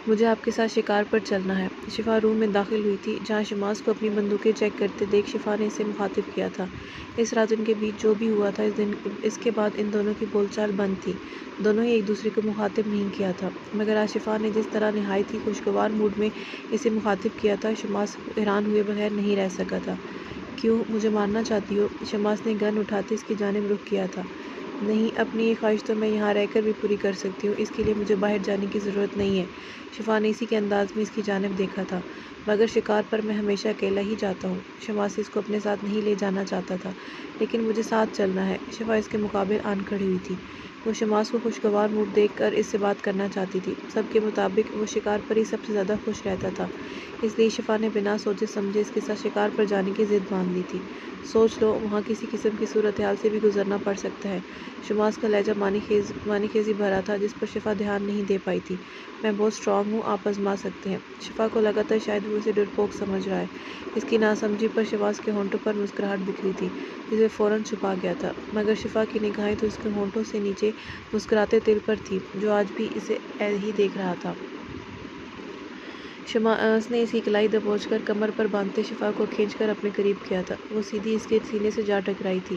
مجھے آپ کے ساتھ شکار پر چلنا ہے۔ شفا روم میں داخل ہوئی تھی جہاں شماس کو اپنی بندوقیں چیک کرتے دیکھ شفا نے اسے مخاطب کیا تھا۔ اس رات ان کے بیچ جو بھی ہوا تھا اس کے بعد ان دونوں کی بول چال بند تھی۔ دونوں ہی ایک دوسرے کو مخاطب نہیں کیا تھا، مگر آج شفا نے جس طرح نہایت ہی خوشگوار موڈ میں اسے مخاطب کیا تھا، شماس حیران ہوئے بغیر نہیں رہ سکا تھا۔ کیوں مجھے مارنا چاہتی ہو؟ شماس نے گن اٹھاتے اس کی جانب رخ کیا تھا۔ نہیں، اپنی یہ خواہش تو میں یہاں رہ کر بھی پوری کر سکتی ہوں، اس کے لیے مجھے باہر جانے کی ضرورت نہیں ہے۔ شفا نے اسی کے انداز میں اس کی جانب دیکھا تھا۔ مگر شکار پر میں ہمیشہ اکیلا ہی جاتا ہوں۔ شماس اس کو اپنے ساتھ نہیں لے جانا چاہتا تھا، لیکن مجھے ساتھ چلنا ہے۔ شفا اس کے مقابل آن کھڑی ہوئی تھی۔ وہ شماس کو خوشگوار موڈ دیکھ کر اس سے بات کرنا چاہتی تھی۔ سب کے مطابق وہ شکار پر ہی سب سے زیادہ خوش رہتا تھا، اس لیے شفا نے بنا سوچے سمجھے اس کے ساتھ شکار پر جانے کی ضد باندھ لی تھی۔ سوچ لو، وہاں کسی قسم کی صورتحال سے بھی گزرنا پڑ سکتا ہے۔ شماس کا لہجہ معنی خیزی بھرا تھا جس پر شفا دھیان نہیں دے پائی تھی۔ میں بہت اسٹرانگ ہوں، آپ آزما سکتے ہیں۔ شفا کو لگا تھا شاید وہ اسے ڈرپوک سمجھ رہا ہے۔ اس کی ناسمجھی پر شماس کے ہونٹوں پر مسکراہٹ بکھری تھی جسے فوراً چھپا گیا تھا، مگر شفا کی نگاہیں تو اس کے ہونٹوں سے نیچے مسکراتے تل پر تھی جو آج بھی اسے ہی دیکھ رہا تھا۔ شماس نے اس کی کلائی دبوچ کر کمر پر باندھتے شفا کو کھینچ کر اپنے قریب کیا تھا۔ وہ سیدھی اس کے سینے سے جا ٹکرائی تھی۔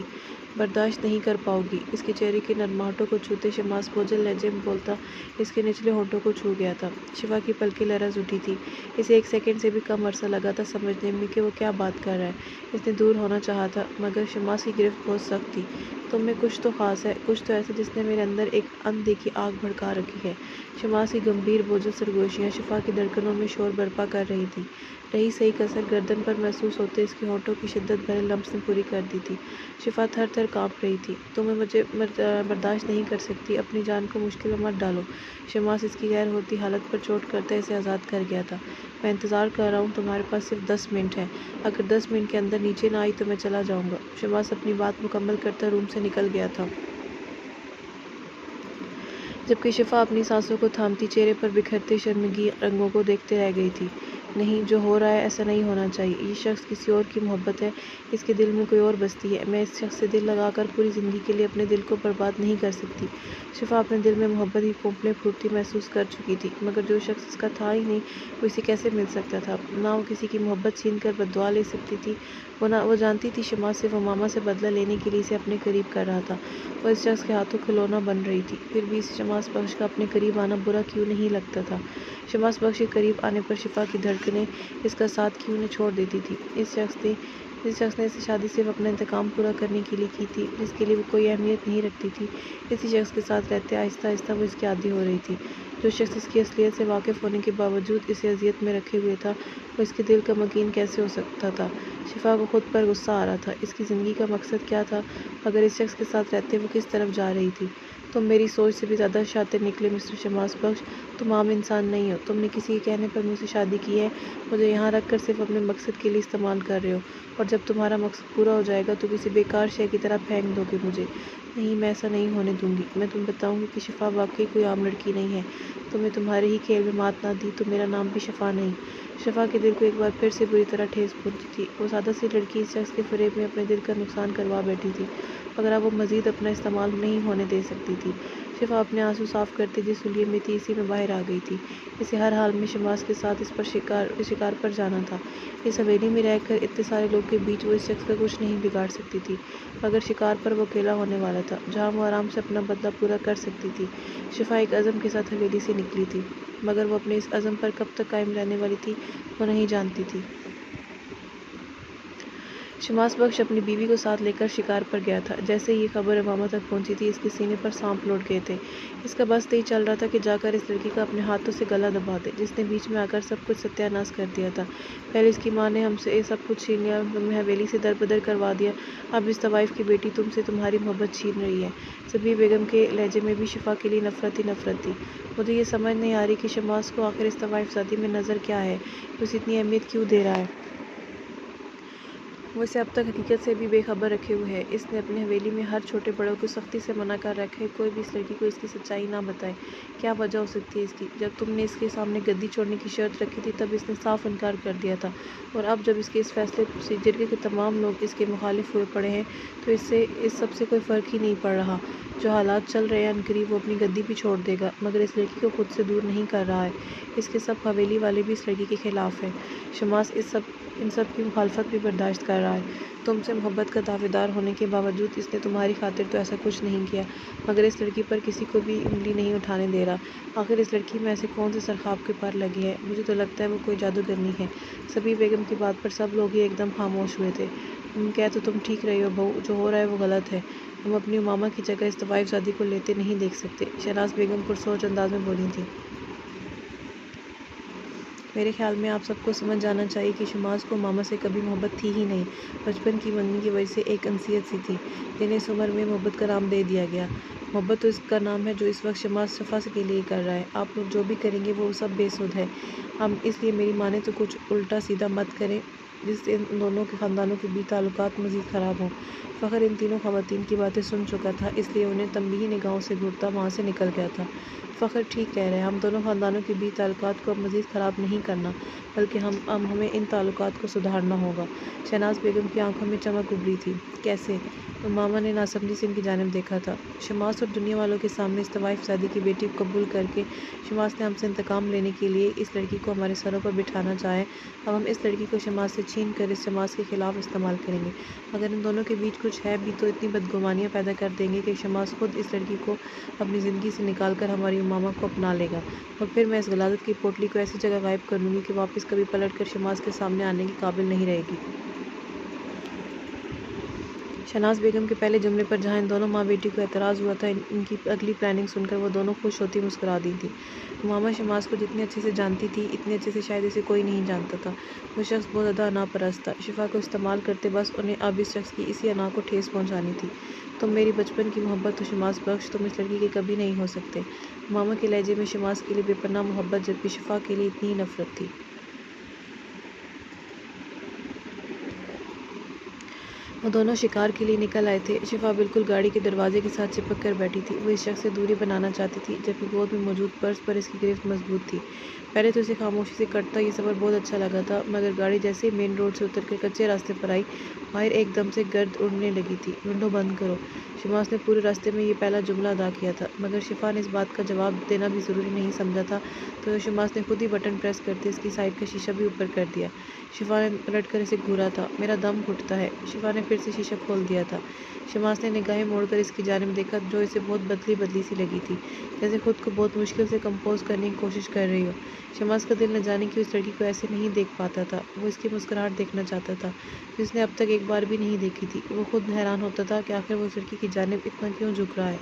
برداشت نہیں کر پاؤ گی۔ اس کے چہرے کی نرماہٹوں کو چھوتے شماس بوجھل لہجے میں بولتا اس کے نچلے ہونٹوں کو چھو گیا تھا۔ شفا کی پلکیں لرز اٹھی تھی۔ اسے ایک سیکنڈ سے بھی کم عرصہ لگا تھا سمجھنے میں کہ وہ کیا بات کر رہا ہے۔ اس نے دور ہونا چاہا تھا، مگر شماس کی گرفت بہت سخت تھی۔ تم میں کچھ تو خاص ہے، کچھ تو ایسا جس نے میرے اندر ایک اندیکھی آگ بھڑکا رکھی ہے۔ شماس کی گمبھیر بوجھل سرگوشیاں شفا کی دھڑکنوں میں شور برپا کر رہی تھیں۔ رہی سہی کسر گردن پر محسوس ہوتے اس کے ہونٹوں کی شدت بھرے لمس نے پوری کر دی تھی۔ شفا تھر تھر کانپ رہی تھی۔ تم مجھے برداشت نہیں کر سکتی، اپنی جان کو مشکل میں مت ڈالو۔ شماس اس کی غیر ہوتی حالت پر چوٹ کرتا اسے آزاد کر گیا تھا۔ میں انتظار کر رہا ہوں، تمہارے پاس صرف 10 منٹ ہیں۔ اگر 10 منٹ کے اندر نیچے نہ آئی تو میں چلا جاؤں گا۔ شماس اپنی بات مکمل کرتا روم سے نکل گیا تھا، جبکہ شفا اپنی سانسوں کو تھامتی چہرے پر بکھرتے شرمگی رنگوں کو دیکھتے رہ گئی تھی۔ نہیں، جو ہو رہا ہے ایسا نہیں ہونا چاہیے۔ یہ شخص کسی اور کی محبت ہے، اس کے دل میں کوئی اور بستی ہے۔ میں اس شخص سے دل لگا کر پوری زندگی کے لیے اپنے دل کو برباد نہیں کر سکتی۔ شفا اپنے دل میں محبت کی پھوپڑیں پھوٹتی محسوس کر چکی تھی، مگر جو شخص اس کا تھا ہی نہیں وہ اسے کیسے مل سکتا تھا؟ نہ وہ کسی کی محبت چھین کر بددعا لے سکتی تھی۔ وہ جانتی تھی شماس صرف امامہ سے بدلہ لینے کے لیے اسے اپنے قریب کر رہا تھا۔ وہ اس شخص کے ہاتھوں کھلونا بن رہی تھی، پھر بھی اس شماس بخش کا اپنے قریب آنا برا کیوں نہیں لگتا تھا؟ شماس بخش کے قریب آنے پر شفا کی دھڑکنیں اس کا ساتھ کیوں نہ چھوڑ دیتی تھی؟ اس شخص نے اسے شادی صرف اپنا انتقام پورا کرنے کے لیے کی تھی، جس کے لیے وہ کوئی اہمیت نہیں رکھتی تھی۔ اسی شخص کے ساتھ رہتے آہستہ آہستہ وہ اس کی عادی ہو رہی تھی۔ جو شخص اس کی اصلیت سے واقف ہونے کے باوجود اسے اذیت میں رکھے ہوئے تھا، وہ اس کے دل کا مکین کیسے ہو سکتا تھا؟ شفا کو خود پر غصہ آ رہا تھا۔ اس کی زندگی کا مقصد کیا تھا؟ مگر اس شخص کے ساتھ رہتے وہ کس طرف جا رہی تھی؟ تم میری سوچ سے بھی زیادہ شاطر نکلے مسٹر شماس بخش۔ تم عام انسان نہیں ہو۔ تم نے کسی کے کہنے پر مجھ سے شادی کی ہے، مجھے یہاں رکھ کر صرف اپنے مقصد کے لیے استعمال کر رہے ہو، اور جب تمہارا مقصد پورا ہو جائے گا تو کسی بیکار شے کی طرح پھینک دو گے مجھے۔ نہیں، میں ایسا نہیں ہونے دوں گی۔ میں تمہیں بتاؤں گی کہ شفا واقعی کوئی عام لڑکی نہیں ہے۔ تم نے تمہارے ہی کھیل میں مات نہ دی تو میرا نام بھی شفا نہیں۔ شفا کے دل کو ایک بار پھر سے بری طرح ٹھیس پہنچی تھی۔ وہ سادہ سی لڑکی اس شخص کے فریب میں اپنے دل کا نقصان کروا بیٹھی تھی، مگر اب وہ مزید اپنا استعمال نہیں ہونے دے سکتی تھی۔ شفا اپنے آنسو صاف کرتے جس حلیے میں تھی اسی میں باہر آ گئی تھی۔ اسے ہر حال میں شماس کے ساتھ اس شکار پر جانا تھا۔ اس حویلی میں رہ کر اتنے سارے لوگ کے بیچ وہ اس شخص کا کچھ نہیں بگاڑ سکتی تھی، مگر شکار پر وہ اکیلا ہونے والا تھا جہاں وہ آرام سے اپنا بدلہ پورا کر سکتی تھی۔ شفا ایک عزم کے ساتھ حویلی سے نکلی تھی، مگر وہ اپنے اس عزم پر کب تک قائم رہنے والی تھی وہ نہیں جانتی تھی۔ شماس بخش اپنی بیوی کو ساتھ لے کر شکار پر گیا تھا۔ جیسے ہی یہ خبر امامہ تک پہنچی تھی، اس کے سینے پر سانپ لوٹ گئے تھے۔ اس کا بس نہیں چل رہا تھا کہ جا کر اس لڑکی کا اپنے ہاتھوں سے گلا دبا دے جس نے بیچ میں آ کر سب کچھ ستیہ ناش کر دیا تھا۔ پہلے اس کی ماں نے ہم سے سب کچھ چھین لیا، تمہیں حویلی سے دربدر کروا دیا، اب اس طوائف کی بیٹی تم سے تمہاری محبت چھین رہی ہے۔ صبی بیگم کے لہجے میں بھی شفا کے لیے نفرت ہی نفرت تھی۔ مجھے یہ سمجھ نہیں آ رہی کہ شماس کو آخر اس طوائف زادی میں نظر کیا ہے، وہ اسے اتنی اہمیت کیوں دے رہا ہے؟ وہ اسے اب تک حقیقت سے بھی بے خبر رکھے ہوئے ہے۔ اس نے اپنی حویلی میں ہر چھوٹے بڑوں کو سختی سے منع کر رکھا ہے، کوئی بھی اس لڑکی کو اس کی سچائی نہ بتائے۔ کیا وجہ ہو سکتی ہے اس کی؟ جب تم نے اس کے سامنے گدی چھوڑنے کی شرط رکھی تھی تب اس نے صاف انکار کر دیا تھا، اور اب جب اس کے اس فیصلے سے جرگے کے تمام لوگ اس کے مخالف ہوئے پڑے ہیں تو اس سے اس سب سے کوئی فرق ہی نہیں پڑ رہا۔ جو حالات چل رہے ہیں عنقریب وہ اپنی گدی بھی چھوڑ دے گا، مگر اس لڑکی کو خود سے دور نہیں کر رہا ہے۔ اس کے سب حویلی والے بھی اس لڑکی کے خلاف ہیں۔ شماس ان سب کی مخالفت بھی برداشت کر رہا ہے۔ تم سے محبت کا دعوے دار ہونے کے باوجود اس نے تمہاری خاطر تو ایسا کچھ نہیں کیا، مگر اس لڑکی پر کسی کو بھی انگلی نہیں اٹھانے دے رہا۔ آخر اس لڑکی میں ایسے کون سے سرخاب کے پر لگے ہیں؟ مجھے تو لگتا ہے وہ کوئی جادوگرنی ہے۔ سبی بیگم کی بات پر سب لوگ ہی ایک دم خاموش ہوئے تھے۔ کہہ تو تم ٹھیک رہی ہو بہو، جو ہو رہا ہے وہ غلط ہے۔ ہم اپنی امامہ کی جگہ اس طوائف زادی کو لیتے نہیں دیکھ سکتے، شہناز بیگم پرسوچ انداز میں بولی تھی۔ میرے خیال میں آپ سب کو سمجھ جانا چاہیے کہ شماس کو امامہ سے کبھی محبت تھی ہی نہیں، بچپن کی منگنی کی وجہ سے ایک انسیت سی تھی، جنہیں اس عمر میں محبت کا نام دے دیا گیا۔ محبت تو اس کا نام ہے جو اس وقت شماس شفا کے لیے کر رہا ہے۔ آپ لوگ جو بھی کریں گے وہ سب بے سود ہے۔ ہم اس لیے میری مانے تو کچھ الٹا سیدھا مت کریں جس سے ان دونوں کے خاندانوں کے بیچ تعلقات مزید خراب ہوں۔ فخر ان تینوں خواتین کی باتیں سن چکا تھا، اس لیے انہیں تنبیہی نگاہوں سے گھورتا وہاں سے نکل گیا تھا۔ فخر ٹھیک کہہ رہے ہیں، ہم دونوں خاندانوں کے بیچ تعلقات کو اب مزید خراب نہیں کرنا، بلکہ ہمیں ان تعلقات کو سدھارنا ہوگا۔ شہناز بیگم کی آنکھوں میں چمک ابھری تھی۔ کیسے؟ امامہ نے ناسمجھی سے ان کی جانب دیکھا تھا۔ شماس اور دنیا والوں کے سامنے اس طوائف زادی کی بیٹی کو قبول کر کے شماس نے ہم سے انتقام لینے کے لیے اس لڑکی کو ہمارے سروں پر بٹھانا چاہے۔ اب ہم اس لڑکی کو شماس سے چھین کر اس شماس کے خلاف استعمال کریں گے۔ اگر ان دونوں کے بیچ کچھ ہے بھی تو اتنی بدگمانیاں پیدا کر دیں گے کہ شماس خود اس لڑکی کو اپنی زندگی سے نکال کر ہماری امامہ کو اپنا لے گا، اور پھر میں اس غلاظت کی پوٹلی کو ایسی جگہ غائب کر دوں گی کہ واپس کبھی پلٹ کر شماس کے سامنے آنے کے قابل نہیں رہے گی۔ شہناز بیگم کے پہلے جملے پر جہاں ان دونوں ماں بیٹی کو اعتراض ہوا تھا، ان کی اگلی پلاننگ سن کر وہ دونوں خوش ہوتی مسکرا دی تھی۔ امامہ شماس کو جتنے اچھے سے جانتی تھی، اتنے اچھے سے شاید اسے کوئی نہیں جانتا تھا۔ وہ شخص بہت زیادہ انا پرست تھا، شفا کو استعمال کرتے بس انہیں اب اس شخص کی اسی انا کو ٹھیس پہنچانی تھی۔ تم میری بچپن کی محبت ہو شماس بخش، تم اس لڑکی کے کبھی نہیں ہو سکتے۔ امامہ کے لہجے میں شماس کے لیے بے پناہ محبت، جبکہ شفا کے لیے اتنی ہی نفرت تھی۔ وہ دونوں شکار کے لیے نکل آئے تھے۔ شفا بالکل گاڑی کے دروازے کے ساتھ چپک کر بیٹھی تھی۔ وہ اس شخص سے دوری بنانا چاہتی تھی، جبکہ گود میں موجود پرس پر اس کی گرفت مضبوط تھی۔ پہلے تو اسے خاموشی سے کٹتا یہ سفر بہت اچھا لگا تھا، مگر گاڑی جیسے ہی مین روڈ سے اتر کر کچے راستے پر آئی، باہر ایک دم سے گرد اڑنے لگی تھی۔ ونڈو بند کرو۔ شماس نے پورے راستے میں یہ پہلا جملہ ادا کیا تھا، مگر شفا نے اس بات کا جواب دینا بھی ضروری نہیں سمجھا تھا، تو شماس نے خود ہی بٹن پریس کرتے اس کی سائیڈ کا شیشہ بھی اوپر کر دیا۔ شفا نے پلٹ کر اسے گھورا تھا۔ میرا دم گھٹتا ہے۔ شفا نے پھر سے شیشہ کھول دیا تھا۔ شماس نے نگاہیں موڑ کر اس کی جانب دیکھا، جو اسے بہت بدلی بدلی سی لگی تھی، جیسے خود کو بہت مشکل سے کمپوز کرنے کی کوشش کر رہی ہو۔ شماس کا دل نہ جانے کیوں اس لڑکی کو ایسے نہیں دیکھ پاتا تھا۔ وہ اس کی مسکراہٹ دیکھنا چاہتا تھا، جو اس نے اب تک ایک بار بھی نہیں دیکھی تھی۔ وہ خود حیران ہوتا تھا کہ آخر وہ اس لڑکی کی جانب اتنا کیوں جھک رہا ہے۔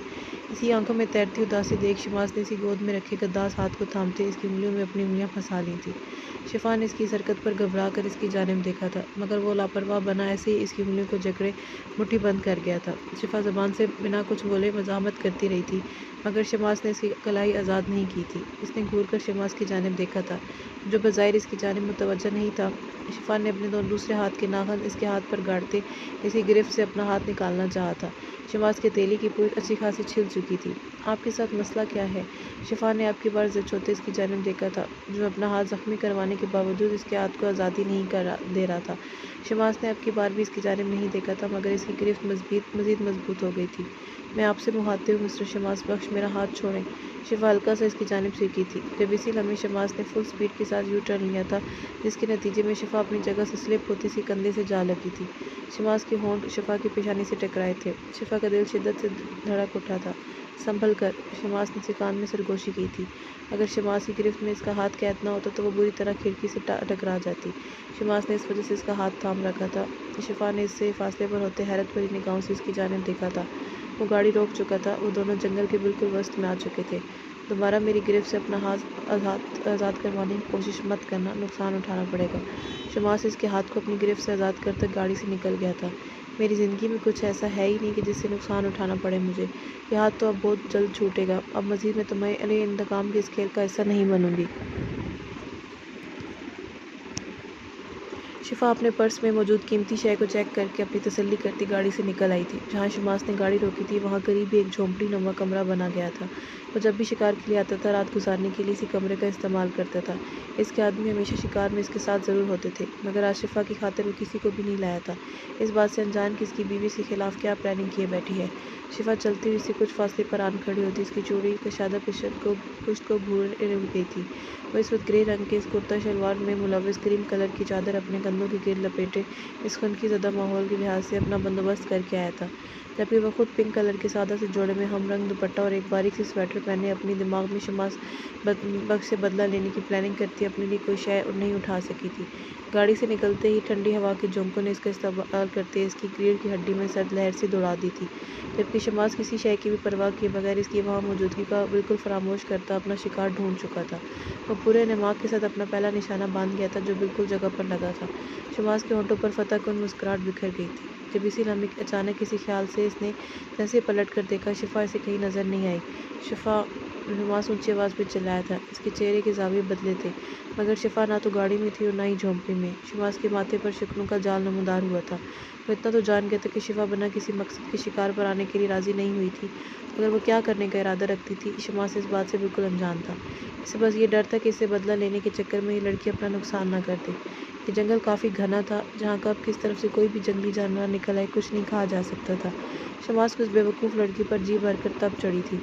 اسی آنکھوں میں تیرتی اداسی دیکھ شماس نے اسی گود میں رکھے گداز ہاتھ کو تھامتے اس کی انگلیوں میں اپنی انگلیاں پھنسا لی تھیں۔ شفا نے اس کی اس حرکت پر گھبرا کر اس کی جانب دیکھا تھا، مگر وہ لاپرواہ بنا ایسے ہی اس کی انگلیوں کو جکڑے مٹھی بند کر گیا تھا۔ شفا زبان سے بنا کچھ بولے مزاحمت کرتی رہی تھی، مگر شماس نے اس کی کلائی آزاد نہیں کی تھی۔ اس نے گھور کر شماس کی جانب دیکھا تھا، جو بظاہر اس کی جانب متوجہ نہیں تھا۔ شفا نے اپنے دوسرے ہاتھ کے ناخن اس کے ہاتھ پر گاڑتے اس کی گرفت سے اپنا ہاتھ نکالنا چاہا تھا۔ شماس کے تیلی کی پوچھ اچھی خاصی چھل چکی تھی۔ آپ کے ساتھ مسئلہ کیا ہے؟ شفا نے آپ کی بار زد چھوتے اس کی جانب دیکھا تھا، جو اپنا ہاتھ زخمی کروانے کے باوجود اس کے ہاتھ کو آزادی نہیں دے رہا تھا۔ شماس نے اب کی بار بھی اس کی جانب نہیں دیکھا تھا، مگر اس کی گرفت مزید مضبوط ہو گئی تھی۔ میں آپ سے مخاطب ہوں مسٹر شماس بخش، میرا ہاتھ چھوڑیں۔ شفا ہلکا سا اس کی جانب سرکی تھی، جب اسی لمحے شماس نے فل سپیڈ کے ساتھ یو ٹرن لیا تھا، جس کے نتیجے میں شفا اپنی جگہ سے سلپ ہوتی سی کندھے سے جا لگی تھی۔ شماس کے ہونٹ شفا کی پیشانی سے ٹکرائے تھے۔ شفا کا دل شدت سے دھڑک اٹھا تھا۔ سنبھل کر، شماس نے اسے کان میں سرگوشی کی تھی۔ اگر شماس کی گرفت میں اس کا ہاتھ قید نہ ہوتا تو وہ بری طرح کھڑکی سے ٹکرا جاتی۔ شماس نے اس وجہ سے اس کا ہاتھ تھام رکھا تھا۔ شفا نے اس سے فاصلے پر ہوتے حیرت بھری نگاہوں سے اس کی جانب دیکھا تھا۔ وہ گاڑی روک چکا تھا، وہ دونوں جنگل کے بالکل وسط میں آ چکے تھے۔ دوبارہ میری گرفت سے اپنا ہاتھ آزاد کروانے کی کوشش مت کرنا، نقصان اٹھانا پڑے گا۔ شماس اس کے ہاتھ کو اپنی گرفت سے آزاد کرتے گاڑی سے نکل گیا تھا۔ میری زندگی میں کچھ ایسا ہے ہی نہیں کہ جس سے نقصان اٹھانا پڑے مجھے۔ یہ ہاتھ تو اب بہت جلد چھوٹے گا۔ اب مزید میں تمہارے انتقام کے اس کھیل کا حصہ نہیں بنوں گی۔ شفا اپنے پرس میں موجود قیمتی شے کو چیک کر کے اپنی تسلی کرتی گاڑی سے نکل آئی تھی۔ جہاں شماس نے گاڑی روکی تھی وہاں قریب ہی ایک جھونپڑی نما کمرہ بنا گیا تھا۔ وہ جب بھی شکار کے لیے آتا تھا رات گزارنے کے لیے اسی کمرے کا استعمال کرتا تھا۔ اس کے آدمی ہمیشہ شکار میں اس کے ساتھ ضرور ہوتے تھے، مگر آج شفا کی خاطر وہ کسی کو بھی نہیں لایا تھا، اس بات سے انجان کہ اس کی بیوی اس کے خلاف کیا پلاننگ کیے بیٹھی ہے۔ شفا چلتی ہوئی اس سے کچھ فاصلے پر آن کھڑی ہوتی، اس کی چوڑی کشادہ پشت کو گھوڑے گئی تھی۔ وہ اس وقت گرے رنگ کے اس کرتا شلوار میں ملوث کریم کلر کی چادر اپنے کندھوں کے گرد لپیٹے اس خنقی زدہ ماحول کے لحاظ سے اپنا بندوبست کر کے آیا تھا، جبکہ وہ خود پنک کلر کے سادہ سے جوڑے میں ہم رنگ دوپٹہ اور ایک باریک سی سویٹر پہنے اپنی دماغ میں شماس بخش سے بدلہ لینے کی پلاننگ کرتی اپنے لیے کوئی شے نہیں اٹھا سکی تھی۔ گاڑی سے نکلتے ہی ٹھنڈی ہوا کے جھونکوں نے اس کا استقبال کرتے اس کی ریڑھ کی ہڈی میں سرد لہر سی دوڑا دی تھی، جبکہ شماس کسی شے کی بھی پرواہ کیے بغیر اس کی وہاں موجودگی کا بالکل فراموش کرتا اپنا شکار ڈھونڈ چکا تھا۔ وہ پورے انہماک کے ساتھ اپنا پہلا نشانہ باندھ گیا تھا جو بالکل جگہ پر لگا تھا۔ شماس کے ہونٹوں پر فتح کن مسکراہٹ بکھر گئی تھی جب اسی لمحے اچانک کسی خیال سے اس نے جیسے پلٹ کر دیکھا، شفا اسے کہیں نظر نہیں آئی۔ شماس اونچی آواز میں چلایا تھا، اس کے چہرے کے زاویے بدلے تھے، مگر شفا نہ تو گاڑی میں تھی اور نہ ہی جھونپڑی میں۔ شماس کے ماتھے پر شکنوں کا جال نمودار ہوا تھا۔ وہ اتنا تو جان گیا تھا کہ شفا بنا کسی مقصد کے شکار پر آنے کے لیے راضی نہیں ہوئی تھی، مگر وہ کیا کرنے کا ارادہ رکھتی تھی شماس اس بات سے بالکل انجان تھا۔ اسے بس یہ ڈر تھا کہ اس سے بدلہ لینے کے چکر میں یہ لڑکی اپنا نقصان نہ کر دے۔ یہ جنگل کافی گھنا تھا، جہاں کب کس طرف سے کوئی بھی جنگلی جانور نکل آئے کچھ نہیں کہا جا سکتا تھا۔ شماس کو اس بے وقوف لڑکی پر جی بھر کر تب چڑھی تھی۔